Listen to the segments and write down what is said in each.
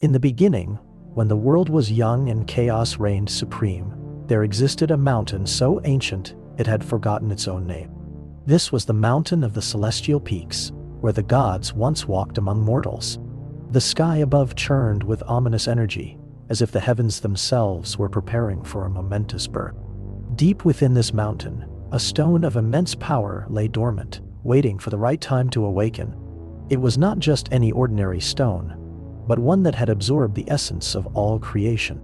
In the beginning, when the world was young and chaos reigned supreme, there existed a mountain so ancient it had forgotten its own name. This was the mountain of the celestial peaks, where the gods once walked among mortals. The sky above churned with ominous energy, as if the heavens themselves were preparing for a momentous birth. Deep within this mountain, a stone of immense power lay dormant, waiting for the right time to awaken. It was not just any ordinary stone, but one that had absorbed the essence of all creation.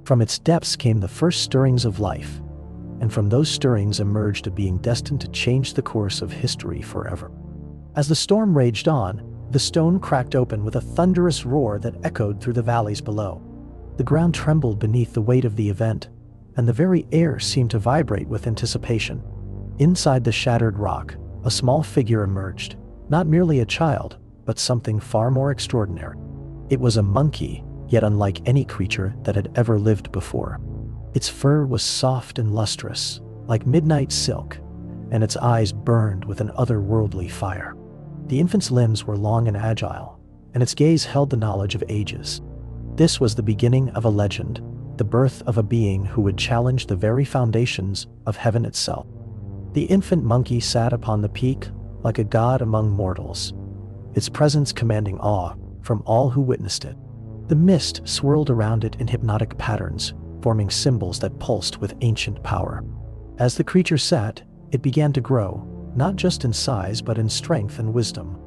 From its depths came the first stirrings of life, and from those stirrings emerged a being destined to change the course of history forever. As the storm raged on, the stone cracked open with a thunderous roar that echoed through the valleys below. The ground trembled beneath the weight of the event, and the very air seemed to vibrate with anticipation. Inside the shattered rock, a small figure emerged, not merely a child, but something far more extraordinary. It was a monkey, yet unlike any creature that had ever lived before. Its fur was soft and lustrous, like midnight silk, and its eyes burned with an otherworldly fire. The infant's limbs were long and agile, and its gaze held the knowledge of ages. This was the beginning of a legend, the birth of a being who would challenge the very foundations of heaven itself. The infant monkey sat upon the peak like a god among mortals, its presence commanding awe from all who witnessed it. The mist swirled around it in hypnotic patterns, forming symbols that pulsed with ancient power. As the creature sat, it began to grow, not just in size but in strength and wisdom.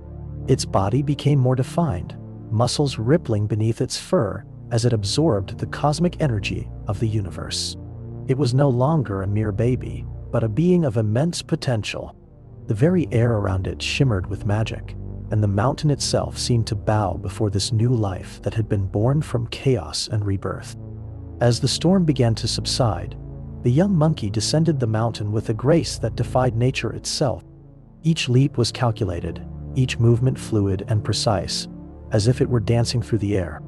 Its body became more defined, muscles rippling beneath its fur as it absorbed the cosmic energy of the universe. It was no longer a mere baby, but a being of immense potential. The very air around it shimmered with magic, and the mountain itself seemed to bow before this new life that had been born from chaos and rebirth. As the storm began to subside, the young monkey descended the mountain with a grace that defied nature itself. Each leap was calculated, each movement fluid and precise, as if it were dancing through the air.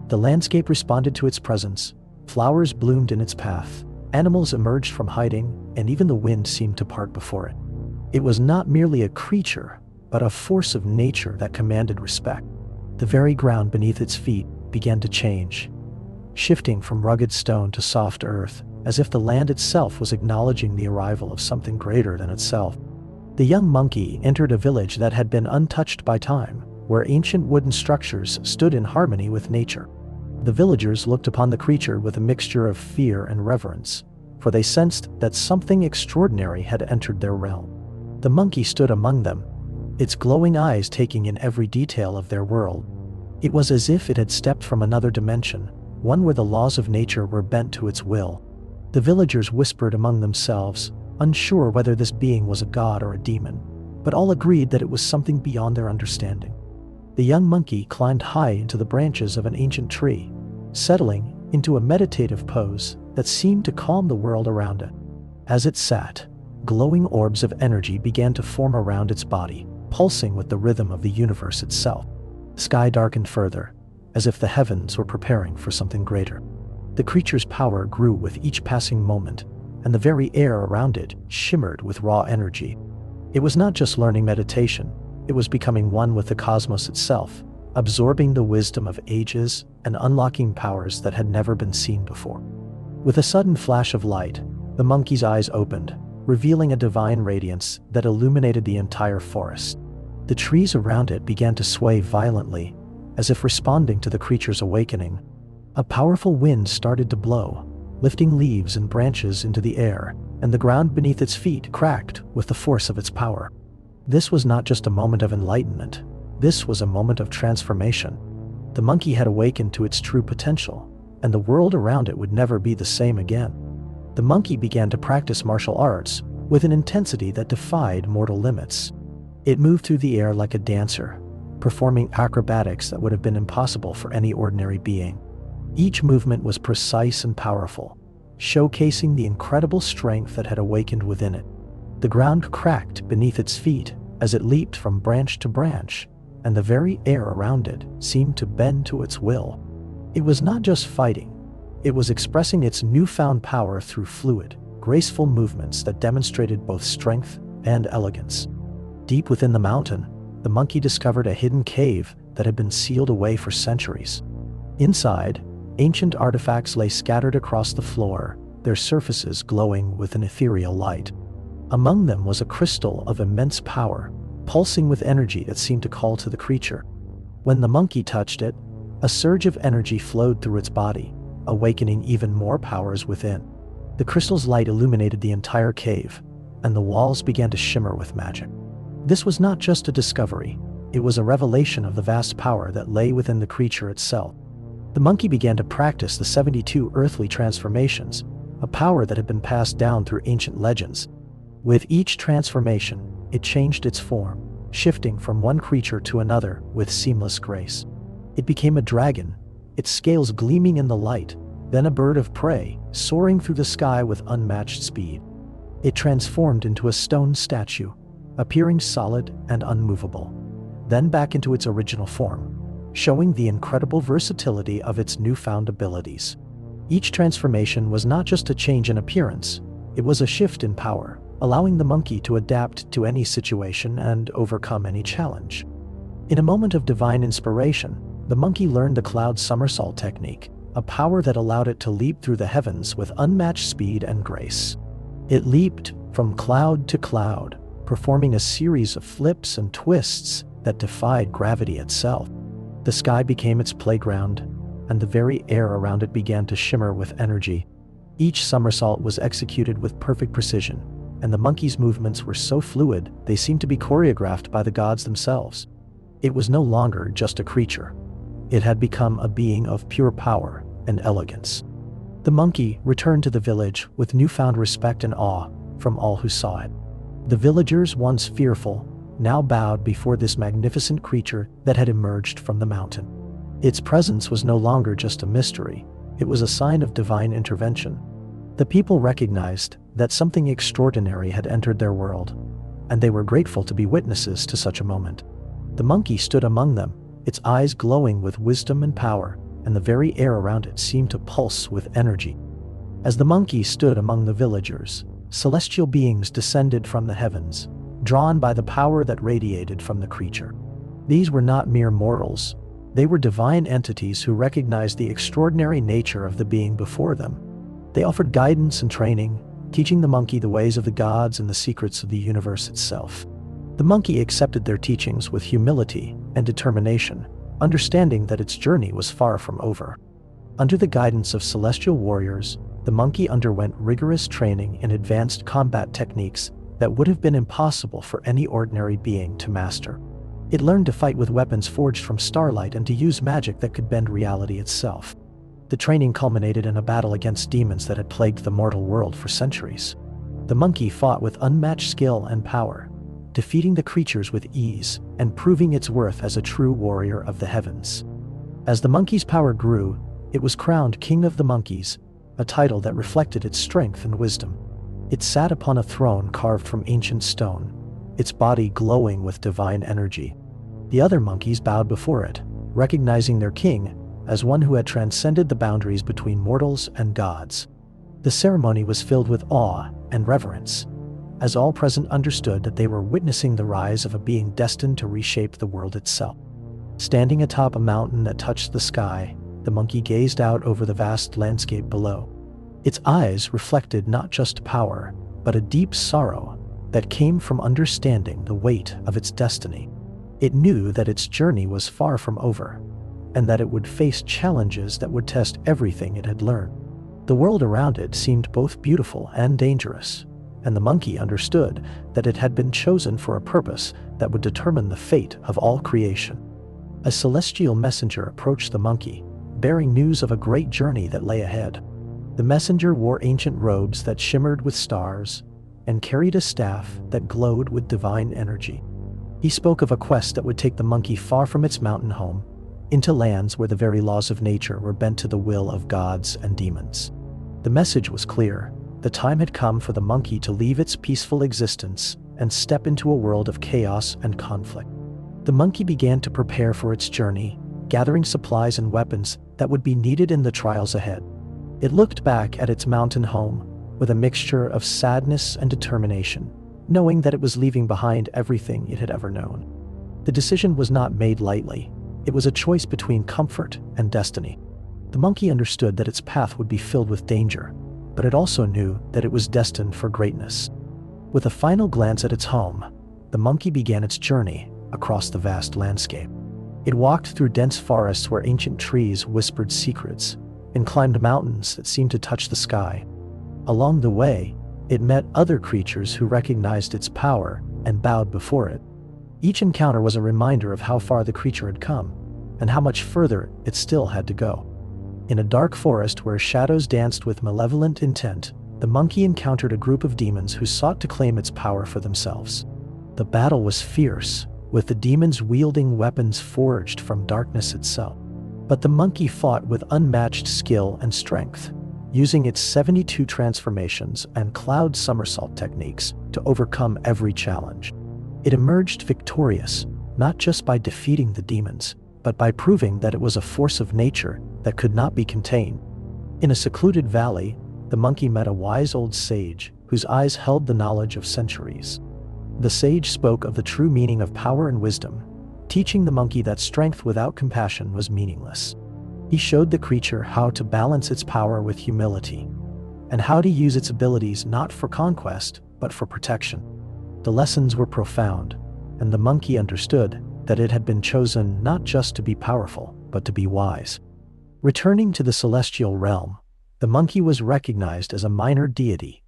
The landscape responded to its presence, flowers bloomed in its path, animals emerged from hiding, and even the wind seemed to part before it. It was not merely a creature, but a force of nature that commanded respect. The very ground beneath its feet began to change, shifting from rugged stone to soft earth, as if the land itself was acknowledging the arrival of something greater than itself. The young monkey entered a village that had been untouched by time, where ancient wooden structures stood in harmony with nature. The villagers looked upon the creature with a mixture of fear and reverence, for they sensed that something extraordinary had entered their realm. The monkey stood among them, its glowing eyes taking in every detail of their world. It was as if it had stepped from another dimension, one where the laws of nature were bent to its will. The villagers whispered among themselves, unsure whether this being was a god or a demon, but all agreed that it was something beyond their understanding. The young monkey climbed high into the branches of an ancient tree, settling into a meditative pose that seemed to calm the world around it. As it sat, glowing orbs of energy began to form around its body, pulsing with the rhythm of the universe itself. The sky darkened further, as if the heavens were preparing for something greater. The creature's power grew with each passing moment, and the very air around it shimmered with raw energy. It was not just learning meditation, it was becoming one with the cosmos itself, absorbing the wisdom of ages and unlocking powers that had never been seen before. With a sudden flash of light, the monkey's eyes opened, revealing a divine radiance that illuminated the entire forest. The trees around it began to sway violently, as if responding to the creature's awakening. A powerful wind started to blow, lifting leaves and branches into the air, and the ground beneath its feet cracked with the force of its power. This was not just a moment of enlightenment, this was a moment of transformation. The monkey had awakened to its true potential, and the world around it would never be the same again. The monkey began to practice martial arts with an intensity that defied mortal limits. It moved through the air like a dancer, performing acrobatics that would have been impossible for any ordinary being. Each movement was precise and powerful, showcasing the incredible strength that had awakened within it. The ground cracked beneath its feet as it leaped from branch to branch, and the very air around it seemed to bend to its will. It was not just fighting, it was expressing its newfound power through fluid, graceful movements that demonstrated both strength and elegance. Deep within the mountain, the monkey discovered a hidden cave that had been sealed away for centuries. Inside, ancient artifacts lay scattered across the floor, their surfaces glowing with an ethereal light. Among them was a crystal of immense power, pulsing with energy that seemed to call to the creature. When the monkey touched it, a surge of energy flowed through its body, awakening even more powers within. The crystal's light illuminated the entire cave, and the walls began to shimmer with magic. This was not just a discovery, it was a revelation of the vast power that lay within the creature itself. The monkey began to practice the 72 earthly transformations, a power that had been passed down through ancient legends. With each transformation, it changed its form, shifting from one creature to another with seamless grace. It became a dragon, its scales gleaming in the light, then a bird of prey, soaring through the sky with unmatched speed. It transformed into a stone statue, appearing solid and unmovable, then back into its original form, showing the incredible versatility of its newfound abilities. Each transformation was not just a change in appearance, it was a shift in power, allowing the monkey to adapt to any situation and overcome any challenge. In a moment of divine inspiration, the monkey learned the cloud somersault technique, a power that allowed it to leap through the heavens with unmatched speed and grace. It leaped from cloud to cloud, performing a series of flips and twists that defied gravity itself. The sky became its playground, and the very air around it began to shimmer with energy. Each somersault was executed with perfect precision, and the monkey's movements were so fluid they seemed to be choreographed by the gods themselves. It was no longer just a creature. It had become a being of pure power and elegance. The monkey returned to the village with newfound respect and awe from all who saw it. The villagers, once fearful, now bowed before this magnificent creature that had emerged from the mountain. Its presence was no longer just a mystery, it was a sign of divine intervention. The people recognized that something extraordinary had entered their world, and they were grateful to be witnesses to such a moment. The monkey stood among them, its eyes glowing with wisdom and power, and the very air around it seemed to pulse with energy. As the monkey stood among the villagers, celestial beings descended from the heavens, drawn by the power that radiated from the creature. These were not mere mortals, they were divine entities who recognized the extraordinary nature of the being before them. They offered guidance and training, teaching the monkey the ways of the gods and the secrets of the universe itself. The monkey accepted their teachings with humility and determination, understanding that its journey was far from over. Under the guidance of celestial warriors, the monkey underwent rigorous training in advanced combat techniques that would have been impossible for any ordinary being to master. It learned to fight with weapons forged from starlight and to use magic that could bend reality itself. The training culminated in a battle against demons that had plagued the mortal world for centuries. The monkey fought with unmatched skill and power, defeating the creatures with ease and proving its worth as a true warrior of the heavens. As the monkey's power grew, it was crowned King of the Monkeys, a title that reflected its strength and wisdom. It sat upon a throne carved from ancient stone, its body glowing with divine energy. The other monkeys bowed before it, recognizing their king as one who had transcended the boundaries between mortals and gods. The ceremony was filled with awe and reverence, as all present understood that they were witnessing the rise of a being destined to reshape the world itself. Standing atop a mountain that touched the sky, the monkey gazed out over the vast landscape below. Its eyes reflected not just power, but a deep sorrow that came from understanding the weight of its destiny. It knew that its journey was far from over, and that it would face challenges that would test everything it had learned. The world around it seemed both beautiful and dangerous, and the monkey understood that it had been chosen for a purpose that would determine the fate of all creation. A celestial messenger approached the monkey, bearing news of a great journey that lay ahead. The messenger wore ancient robes that shimmered with stars and carried a staff that glowed with divine energy. He spoke of a quest that would take the monkey far from its mountain home, into lands where the very laws of nature were bent to the will of gods and demons. The message was clear. The time had come for the monkey to leave its peaceful existence and step into a world of chaos and conflict. The monkey began to prepare for its journey, gathering supplies and weapons that would be needed in the trials ahead. It looked back at its mountain home with a mixture of sadness and determination, knowing that it was leaving behind everything it had ever known. The decision was not made lightly. It was a choice between comfort and destiny. The monkey understood that its path would be filled with danger, but it also knew that it was destined for greatness. With a final glance at its home, the monkey began its journey across the vast landscape. It walked through dense forests where ancient trees whispered secrets, and climbed mountains that seemed to touch the sky. Along the way, it met other creatures who recognized its power and bowed before it. Each encounter was a reminder of how far the creature had come, and how much further it still had to go. In a dark forest where shadows danced with malevolent intent, the monkey encountered a group of demons who sought to claim its power for themselves. The battle was fierce, with the demons wielding weapons forged from darkness itself. But the monkey fought with unmatched skill and strength, using its 72 transformations and cloud somersault techniques to overcome every challenge. It emerged victorious, not just by defeating the demons, but by proving that it was a force of nature that could not be contained. In a secluded valley, the monkey met a wise old sage whose eyes held the knowledge of centuries. The sage spoke of the true meaning of power and wisdom, teaching the monkey that strength without compassion was meaningless. He showed the creature how to balance its power with humility, and how to use its abilities not for conquest, but for protection. The lessons were profound, and the monkey understood that it had been chosen not just to be powerful, but to be wise. Returning to the celestial realm, the monkey was recognized as a minor deity,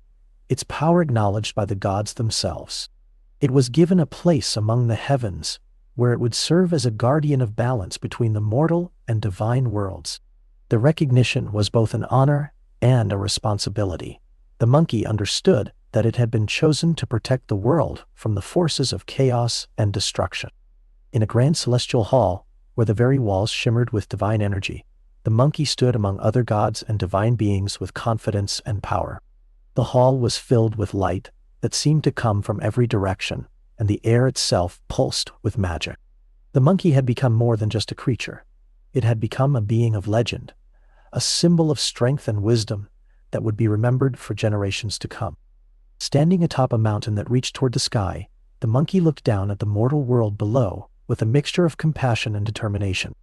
its power acknowledged by the gods themselves. It was given a place among the heavens, where it would serve as a guardian of balance between the mortal and divine worlds. The recognition was both an honor and a responsibility. The monkey understood that it had been chosen to protect the world from the forces of chaos and destruction. In a grand celestial hall, where the very walls shimmered with divine energy, the monkey stood among other gods and divine beings with confidence and power. The hall was filled with light that seemed to come from every direction, and the air itself pulsed with magic. The monkey had become more than just a creature. It had become a being of legend, a symbol of strength and wisdom that would be remembered for generations to come. Standing atop a mountain that reached toward the sky, the monkey looked down at the mortal world below with a mixture of compassion and determination.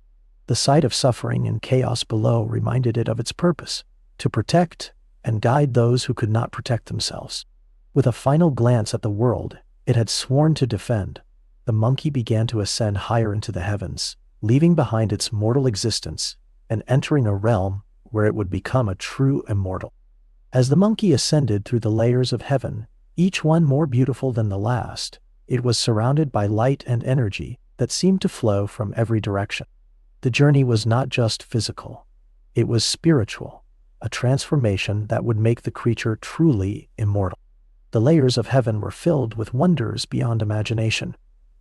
The sight of suffering and chaos below reminded it of its purpose, to protect and guide those who could not protect themselves. With a final glance at the world it had sworn to defend, the monkey began to ascend higher into the heavens, leaving behind its mortal existence and entering a realm where it would become a true immortal. As the monkey ascended through the layers of heaven, each one more beautiful than the last, it was surrounded by light and energy that seemed to flow from every direction. The journey was not just physical, it was spiritual, a transformation that would make the creature truly immortal. The layers of heaven were filled with wonders beyond imagination,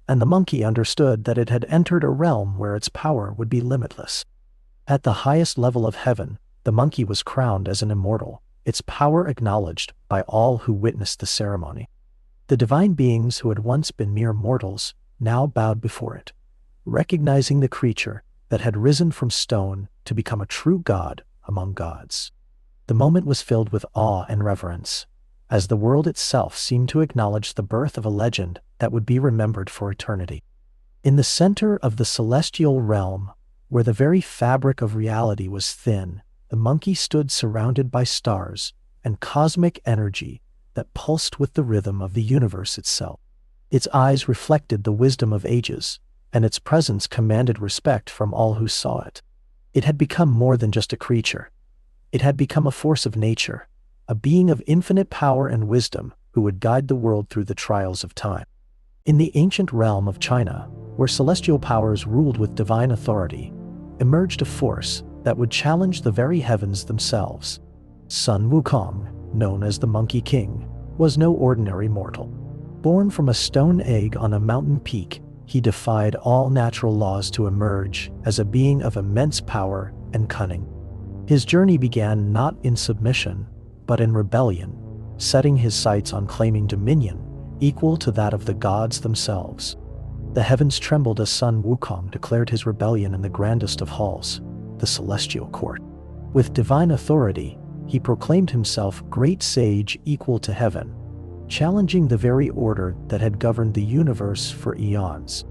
and the monkey understood that it had entered a realm where its power would be limitless. At the highest level of heaven, the monkey was crowned as an immortal, its power acknowledged by all who witnessed the ceremony. The divine beings who had once been mere mortals now bowed before it, recognizing the creature that had risen from stone to become a true god among gods. The moment was filled with awe and reverence, as the world itself seemed to acknowledge the birth of a legend that would be remembered for eternity. In the center of the celestial realm, where the very fabric of reality was thin, the monkey stood surrounded by stars and cosmic energy that pulsed with the rhythm of the universe itself. Its eyes reflected the wisdom of ages, and its presence commanded respect from all who saw it. It had become more than just a creature. It had become a force of nature, a being of infinite power and wisdom who would guide the world through the trials of time. In the ancient realm of China, where celestial powers ruled with divine authority, emerged a force that would challenge the very heavens themselves. Sun Wukong, known as the Monkey King, was no ordinary mortal. Born from a stone egg on a mountain peak, he defied all natural laws to emerge as a being of immense power and cunning. His journey began not in submission, but in rebellion, setting his sights on claiming dominion equal to that of the gods themselves. The heavens trembled as Sun Wukong declared his rebellion in the grandest of halls, the celestial court. With divine authority, he proclaimed himself great sage equal to heaven, challenging the very order that had governed the universe for eons.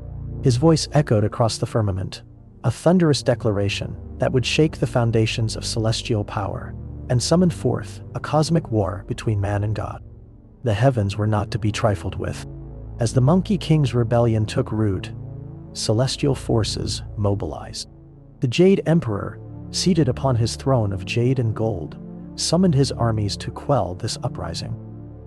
His voice echoed across the firmament, a thunderous declaration that would shake the foundations of celestial power and summon forth a cosmic war between man and God. The heavens were not to be trifled with. As the Monkey King's rebellion took root, celestial forces mobilized. The Jade Emperor, seated upon his throne of jade and gold, summoned his armies to quell this uprising.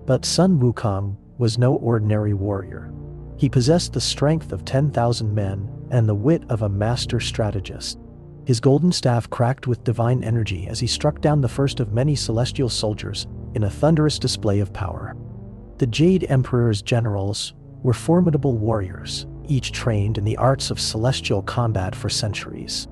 But Sun Wukong was no ordinary warrior. He possessed the strength of 10,000 men and the wit of a master strategist. His golden staff cracked with divine energy as he struck down the first of many celestial soldiers in a thunderous display of power. The Jade Emperor's generals were formidable warriors, each trained in the arts of celestial combat for centuries.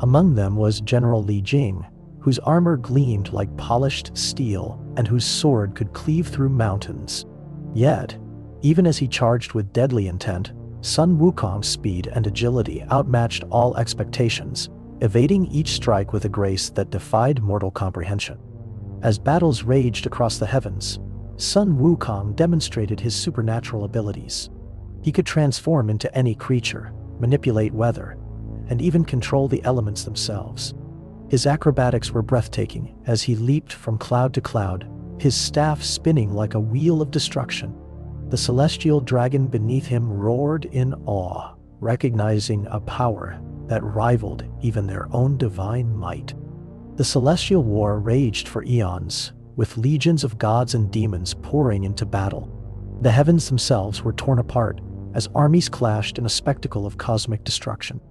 Among them was General Li Jing, whose armor gleamed like polished steel and whose sword could cleave through mountains. Yet, even as he charged with deadly intent, Sun Wukong's speed and agility outmatched all expectations, evading each strike with a grace that defied mortal comprehension. As battles raged across the heavens, Sun Wukong demonstrated his supernatural abilities. He could transform into any creature, manipulate weather, and even control the elements themselves. His acrobatics were breathtaking as he leaped from cloud to cloud, his staff spinning like a wheel of destruction. The celestial dragon beneath him roared in awe, recognizing a power that rivaled even their own divine might. The celestial war raged for eons, with legions of gods and demons pouring into battle. The heavens themselves were torn apart as armies clashed in a spectacle of cosmic destruction.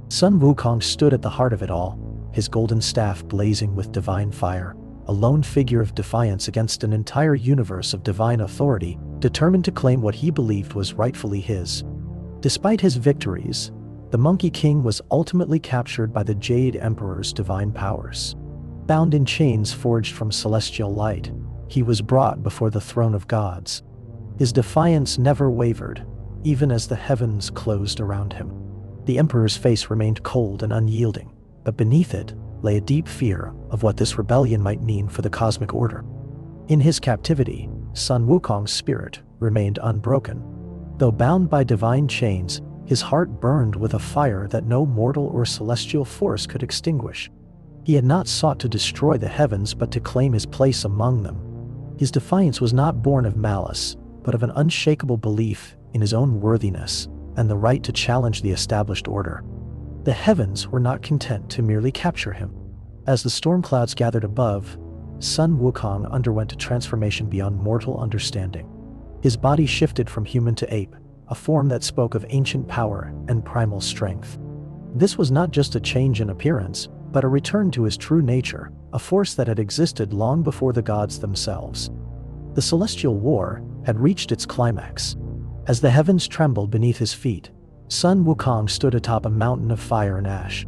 Sun Wukong stood at the heart of it all, his golden staff blazing with divine fire, a lone figure of defiance against an entire universe of divine authority, determined to claim what he believed was rightfully his. Despite his victories, the Monkey King was ultimately captured by the Jade Emperor's divine powers. Bound in chains forged from celestial light, he was brought before the throne of gods. His defiance never wavered, even as the heavens closed around him. The Emperor's face remained cold and unyielding, but beneath it lay a deep fear of what this rebellion might mean for the cosmic order. In his captivity, Sun Wukong's spirit remained unbroken. Though bound by divine chains, his heart burned with a fire that no mortal or celestial force could extinguish. He had not sought to destroy the heavens but to claim his place among them. His defiance was not born of malice, but of an unshakable belief in his own worthiness and the right to challenge the established order. The heavens were not content to merely capture him. As the storm clouds gathered above, Sun Wukong underwent a transformation beyond mortal understanding. His body shifted from human to ape, a form that spoke of ancient power and primal strength. This was not just a change in appearance, but a return to his true nature, a force that had existed long before the gods themselves. The celestial war had reached its climax. As the heavens trembled beneath his feet, Sun Wukong stood atop a mountain of fire and ash.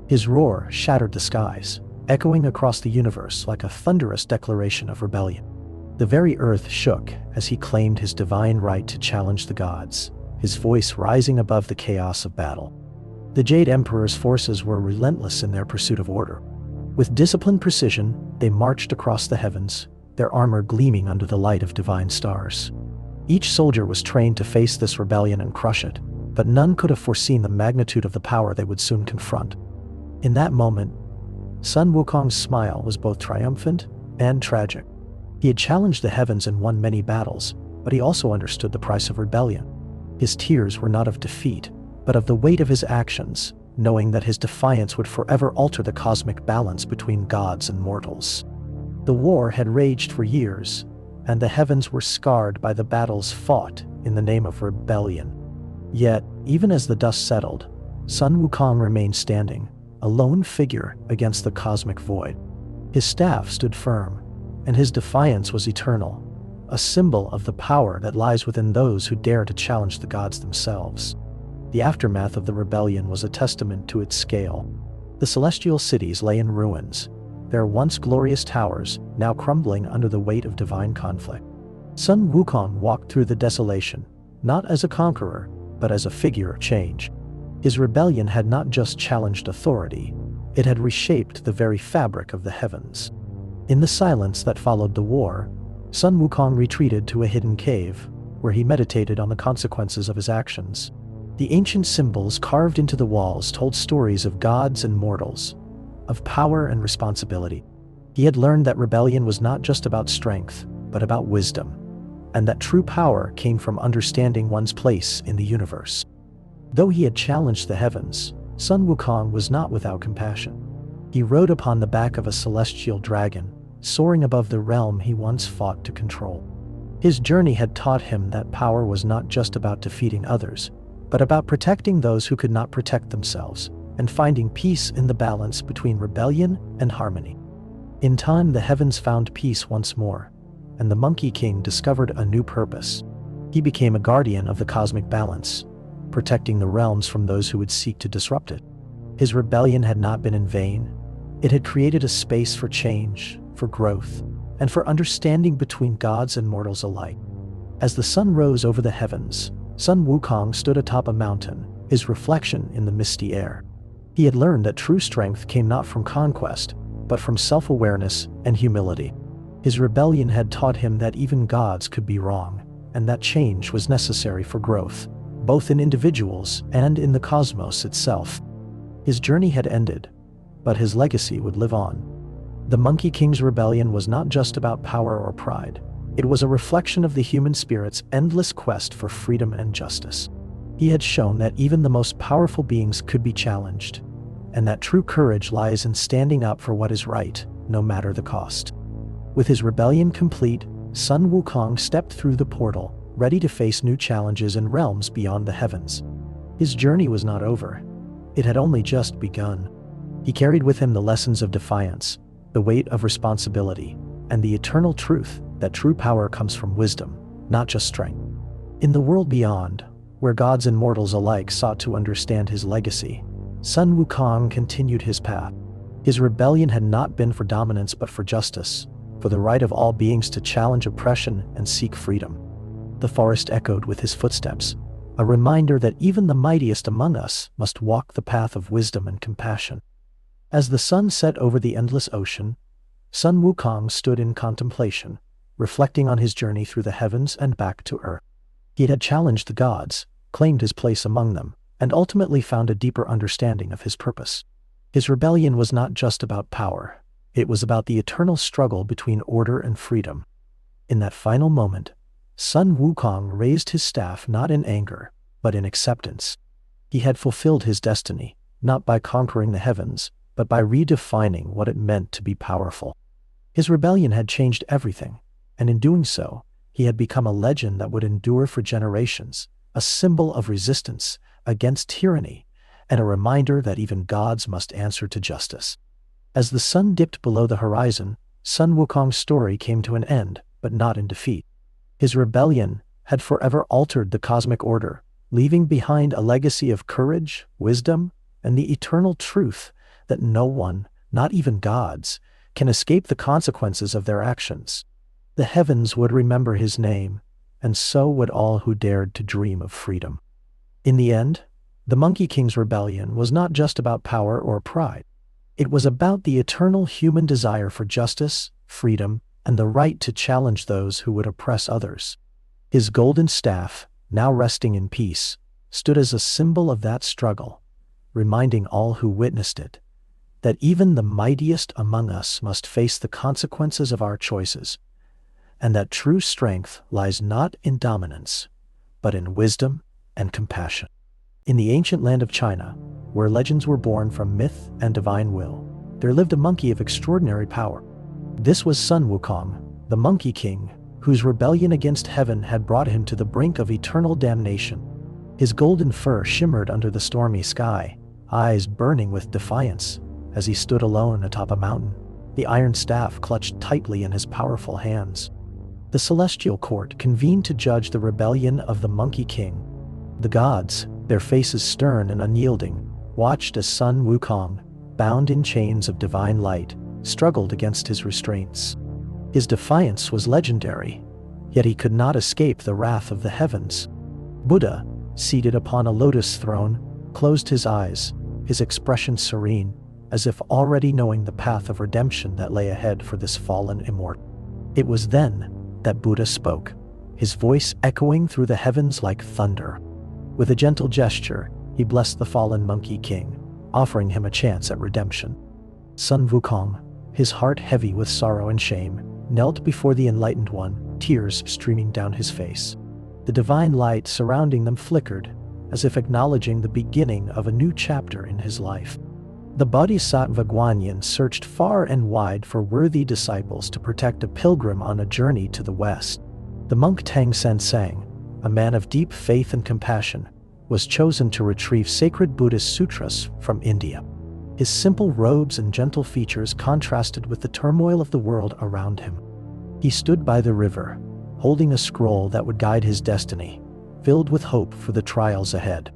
His roar shattered the skies, echoing across the universe like a thunderous declaration of rebellion. The very earth shook as he claimed his divine right to challenge the gods, his voice rising above the chaos of battle. The Jade Emperor's forces were relentless in their pursuit of order. With disciplined precision, they marched across the heavens, their armor gleaming under the light of divine stars. Each soldier was trained to face this rebellion and crush it, but none could have foreseen the magnitude of the power they would soon confront. In that moment, Sun Wukong's smile was both triumphant and tragic. He had challenged the heavens and won many battles, but he also understood the price of rebellion. His tears were not of defeat, but of the weight of his actions, knowing that his defiance would forever alter the cosmic balance between gods and mortals. The war had raged for years, and the heavens were scarred by the battles fought in the name of rebellion. Yet, even as the dust settled, Sun Wukong remained standing, a lone figure against the cosmic void. His staff stood firm, and his defiance was eternal, a symbol of the power that lies within those who dare to challenge the gods themselves. The aftermath of the rebellion was a testament to its scale. The celestial cities lay in ruins, their once glorious towers now crumbling under the weight of divine conflict. Sun Wukong walked through the desolation, not as a conqueror, but as a figure of change. His rebellion had not just challenged authority, it had reshaped the very fabric of the heavens. In the silence that followed the war, Sun Wukong retreated to a hidden cave, where he meditated on the consequences of his actions. The ancient symbols carved into the walls told stories of gods and mortals, of power and responsibility. He had learned that rebellion was not just about strength, but about wisdom, and that true power came from understanding one's place in the universe. Though he had challenged the heavens, Sun Wukong was not without compassion. He rode upon the back of a celestial dragon, soaring above the realm he once fought to control. His journey had taught him that power was not just about defeating others, but about protecting those who could not protect themselves, and finding peace in the balance between rebellion and harmony. In time, the heavens found peace once more, and the Monkey King discovered a new purpose. He became a guardian of the cosmic balance, protecting the realms from those who would seek to disrupt it. His rebellion had not been in vain. It had created a space for change, for growth, and for understanding between gods and mortals alike. As the sun rose over the heavens, Sun Wukong stood atop a mountain, his reflection in the misty air. He had learned that true strength came not from conquest, but from self-awareness and humility. His rebellion had taught him that even gods could be wrong, and that change was necessary for growth, both in individuals and in the cosmos itself. His journey had ended, but his legacy would live on. The Monkey King's rebellion was not just about power or pride. It was a reflection of the human spirit's endless quest for freedom and justice. He had shown that even the most powerful beings could be challenged, and that true courage lies in standing up for what is right, no matter the cost. With his rebellion complete, Sun Wukong stepped through the portal, ready to face new challenges in realms beyond the heavens. His journey was not over. It had only just begun. He carried with him the lessons of defiance, the weight of responsibility, and the eternal truth that true power comes from wisdom, not just strength. In the world beyond, where gods and mortals alike sought to understand his legacy, Sun Wukong continued his path. His rebellion had not been for dominance but for justice, for the right of all beings to challenge oppression and seek freedom. The forest echoed with his footsteps, a reminder that even the mightiest among us must walk the path of wisdom and compassion. As the sun set over the endless ocean, Sun Wukong stood in contemplation, reflecting on his journey through the heavens and back to earth. He had challenged the gods, claimed his place among them, and ultimately found a deeper understanding of his purpose. His rebellion was not just about power. It was about the eternal struggle between order and freedom. In that final moment, Sun Wukong raised his staff not in anger, but in acceptance. He had fulfilled his destiny, not by conquering the heavens, but by redefining what it meant to be powerful. His rebellion had changed everything, and in doing so, he had become a legend that would endure for generations, a symbol of resistance against tyranny, and a reminder that even gods must answer to justice. As the sun dipped below the horizon, Sun Wukong's story came to an end, but not in defeat. His rebellion had forever altered the cosmic order, leaving behind a legacy of courage, wisdom, and the eternal truth that no one, not even gods, can escape the consequences of their actions. The heavens would remember his name, and so would all who dared to dream of freedom. In the end, the Monkey King's rebellion was not just about power or pride. It was about the eternal human desire for justice, freedom, and the right to challenge those who would oppress others. His golden staff, now resting in peace, stood as a symbol of that struggle, reminding all who witnessed it that even the mightiest among us must face the consequences of our choices, and that true strength lies not in dominance, but in wisdom and compassion. In the ancient land of China, where legends were born from myth and divine will, there lived a monkey of extraordinary power. This was Sun Wukong, the Monkey King, whose rebellion against heaven had brought him to the brink of eternal damnation. His golden fur shimmered under the stormy sky, eyes burning with defiance, as he stood alone atop a mountain, the iron staff clutched tightly in his powerful hands. The celestial court convened to judge the rebellion of the Monkey King. The gods, their faces stern and unyielding, watched as Sun Wukong, bound in chains of divine light, struggled against his restraints. His defiance was legendary, yet he could not escape the wrath of the heavens. Buddha, seated upon a lotus throne, closed his eyes, his expression serene, as if already knowing the path of redemption that lay ahead for this fallen immortal. It was then that Buddha spoke, his voice echoing through the heavens like thunder. With a gentle gesture, he blessed the fallen Monkey King, offering him a chance at redemption. Sun Wukong, his heart heavy with sorrow and shame, knelt before the Enlightened One, tears streaming down his face. The divine light surrounding them flickered, as if acknowledging the beginning of a new chapter in his life. The Bodhisattva Guanyin searched far and wide for worthy disciples to protect a pilgrim on a journey to the west. The monk Tang Sensang, a man of deep faith and compassion, was chosen to retrieve sacred Buddhist sutras from India. His simple robes and gentle features contrasted with the turmoil of the world around him. He stood by the river, holding a scroll that would guide his destiny, filled with hope for the trials ahead.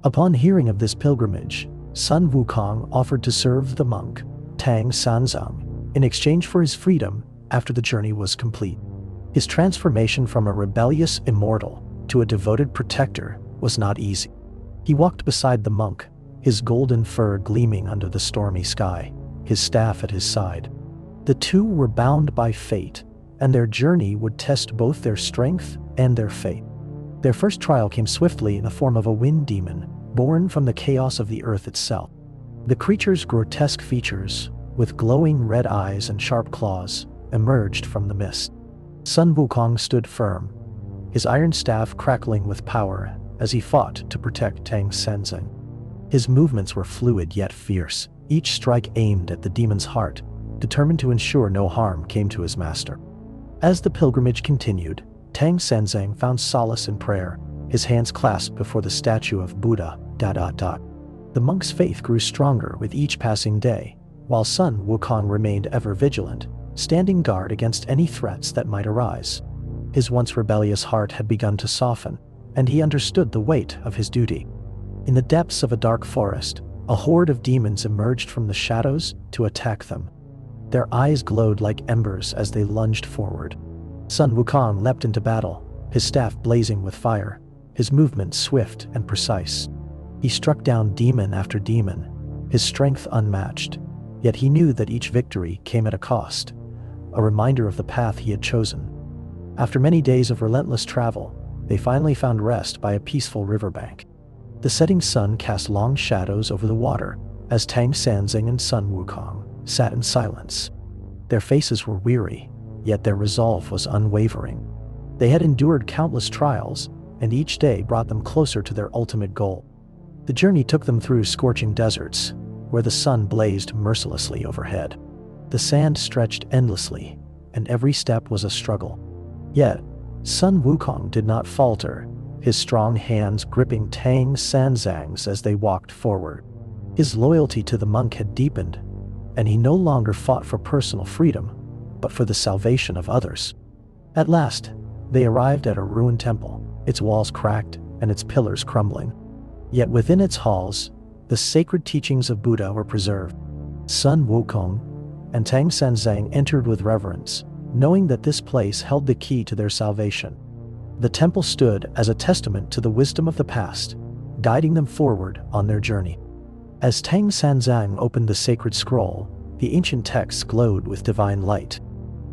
Upon hearing of this pilgrimage, Sun Wukong offered to serve the monk, Tang Sanzang, in exchange for his freedom after the journey was complete. His transformation from a rebellious immortal to a devoted protector was not easy. He walked beside the monk, his golden fur gleaming under the stormy sky, his staff at his side. The two were bound by fate, and their journey would test both their strength and their fate. Their first trial came swiftly in the form of a wind demon, born from the chaos of the earth itself. The creature's grotesque features, with glowing red eyes and sharp claws, emerged from the mist. Sun Wukong stood firm, his iron staff crackling with power as he fought to protect Tang Sensang. His movements were fluid yet fierce, each strike aimed at the demon's heart, determined to ensure no harm came to his master. As the pilgrimage continued, Tang Sensang found solace in prayer, his hands clasped before the statue of Buddha. The monk's faith grew stronger with each passing day, while Sun Wukong remained ever vigilant, standing guard against any threats that might arise. His once rebellious heart had begun to soften, and he understood the weight of his duty. In the depths of a dark forest, a horde of demons emerged from the shadows to attack them. Their eyes glowed like embers as they lunged forward. Sun Wukong leapt into battle, his staff blazing with fire, his movements swift and precise. He struck down demon after demon, his strength unmatched, yet he knew that each victory came at a cost, a reminder of the path he had chosen. After many days of relentless travel, they finally found rest by a peaceful riverbank. The setting sun cast long shadows over the water as Tang Sanzang and Sun Wukong sat in silence. Their faces were weary, yet their resolve was unwavering. They had endured countless trials, and each day brought them closer to their ultimate goal. The journey took them through scorching deserts, where the sun blazed mercilessly overhead. The sand stretched endlessly, and every step was a struggle. Yet, Sun Wukong did not falter, his strong hands gripping Tang Sanzang's as they walked forward. His loyalty to the monk had deepened, and he no longer fought for personal freedom, but for the salvation of others. At last, they arrived at a ruined temple, its walls cracked and its pillars crumbling. Yet within its halls, the sacred teachings of Buddha were preserved. Sun Wukong and Tang Sanzang entered with reverence, knowing that this place held the key to their salvation. The temple stood as a testament to the wisdom of the past, guiding them forward on their journey. As Tang Sanzang opened the sacred scroll, the ancient text glowed with divine light.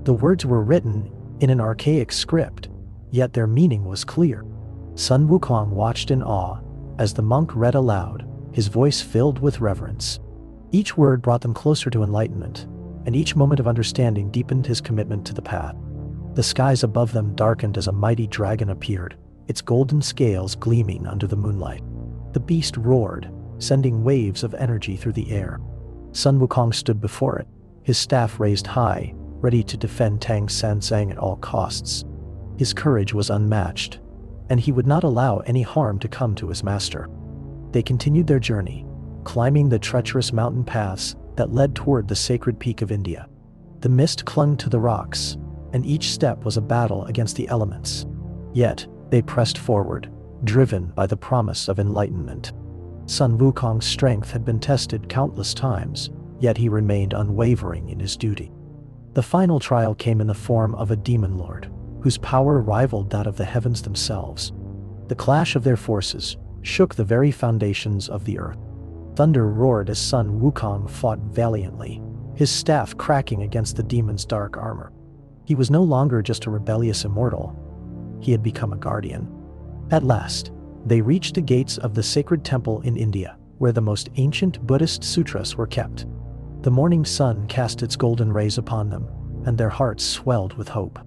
The words were written in an archaic script, yet their meaning was clear. Sun Wukong watched in awe as the monk read aloud, his voice filled with reverence. Each word brought them closer to enlightenment, and each moment of understanding deepened his commitment to the path. The skies above them darkened as a mighty dragon appeared, its golden scales gleaming under the moonlight. The beast roared, sending waves of energy through the air. Sun Wukong stood before it, his staff raised high, ready to defend Tang Sanzang at all costs. His courage was unmatched, and he would not allow any harm to come to his master. They continued their journey, climbing the treacherous mountain paths that led toward the sacred peak of India. The mist clung to the rocks, and each step was a battle against the elements. Yet, they pressed forward, driven by the promise of enlightenment. Sun Wukong's strength had been tested countless times, yet he remained unwavering in his duty. The final trial came in the form of a demon lord, whose power rivaled that of the heavens themselves. The clash of their forces shook the very foundations of the earth. Thunder roared as Sun Wukong fought valiantly, his staff cracking against the demon's dark armor. He was no longer just a rebellious immortal. He had become a guardian. At last, They reached the gates of the sacred temple in India, where the most ancient Buddhist sutras were kept. The morning sun cast its golden rays upon them, and their hearts swelled with hope.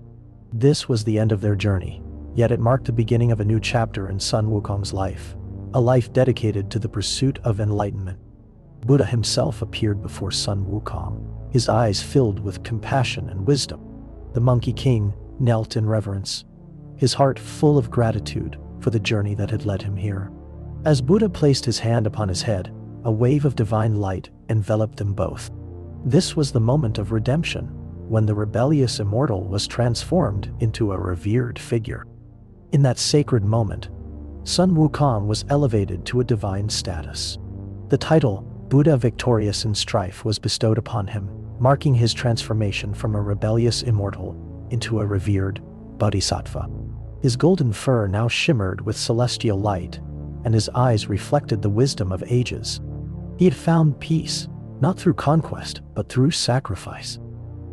This was the end of their journey, yet it marked the beginning of a new chapter in Sun Wukong's life, a life dedicated to the pursuit of enlightenment. Buddha himself appeared before Sun Wukong, his eyes filled with compassion and wisdom. The Monkey King knelt in reverence, his heart full of gratitude for the journey that had led him here. As Buddha placed his hand upon his head, a wave of divine light enveloped them both. This was the moment of redemption, when the rebellious immortal was transformed into a revered figure. In that sacred moment, Sun Wukong was elevated to a divine status. The title, Buddha Victorious in Strife, was bestowed upon him, marking his transformation from a rebellious immortal into a revered bodhisattva. His golden fur now shimmered with celestial light, and his eyes reflected the wisdom of ages. He had found peace, not through conquest, but through sacrifice.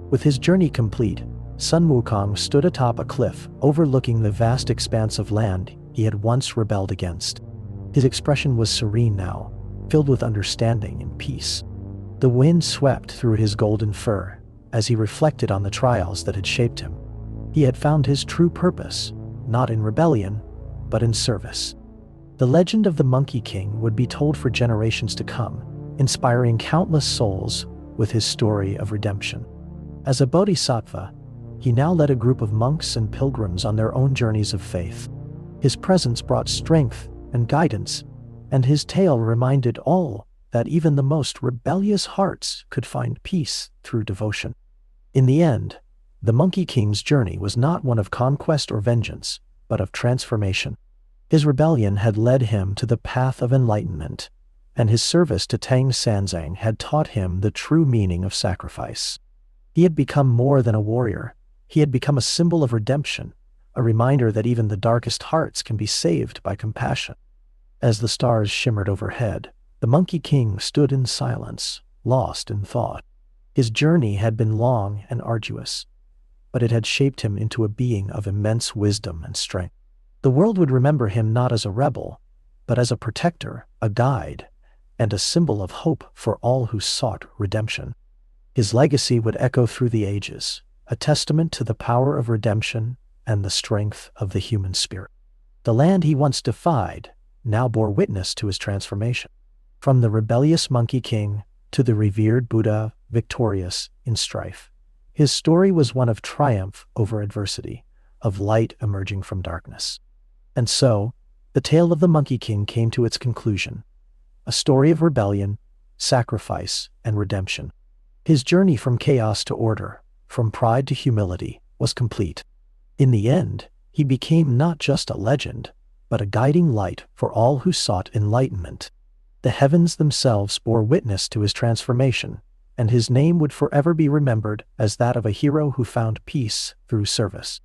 With his journey complete, Sun Wukong stood atop a cliff overlooking the vast expanse of land he had once rebelled against. His expression was serene now, filled with understanding and peace. The wind swept through his golden fur as he reflected on the trials that had shaped him. He had found his true purpose, not in rebellion, but in service. The legend of the Monkey King would be told for generations to come, inspiring countless souls with his story of redemption. As a bodhisattva, he now led a group of monks and pilgrims on their own journeys of faith. His presence brought strength and guidance, and his tale reminded all that even the most rebellious hearts could find peace through devotion. In the end, the Monkey King's journey was not one of conquest or vengeance, but of transformation. His rebellion had led him to the path of enlightenment, and his service to Tang Sanzang had taught him the true meaning of sacrifice. He had become more than a warrior. He had become a symbol of redemption, a reminder that even the darkest hearts can be saved by compassion. As the stars shimmered overhead, the Monkey King stood in silence, lost in thought. His journey had been long and arduous, but it had shaped him into a being of immense wisdom and strength. The world would remember him not as a rebel, but as a protector, a guide, and a symbol of hope for all who sought redemption. His legacy would echo through the ages, a testament to the power of redemption and the strength of the human spirit. The land he once defied now bore witness to his transformation. From the rebellious Monkey King to the revered Buddha victorious in strife, his story was one of triumph over adversity, of light emerging from darkness. And so, the tale of the Monkey King came to its conclusion, a story of rebellion, sacrifice, and redemption. His journey from chaos to order, from pride to humility, was complete. In the end, he became not just a legend, but a guiding light for all who sought enlightenment. The heavens themselves bore witness to his transformation, and his name would forever be remembered as that of a hero who found peace through service.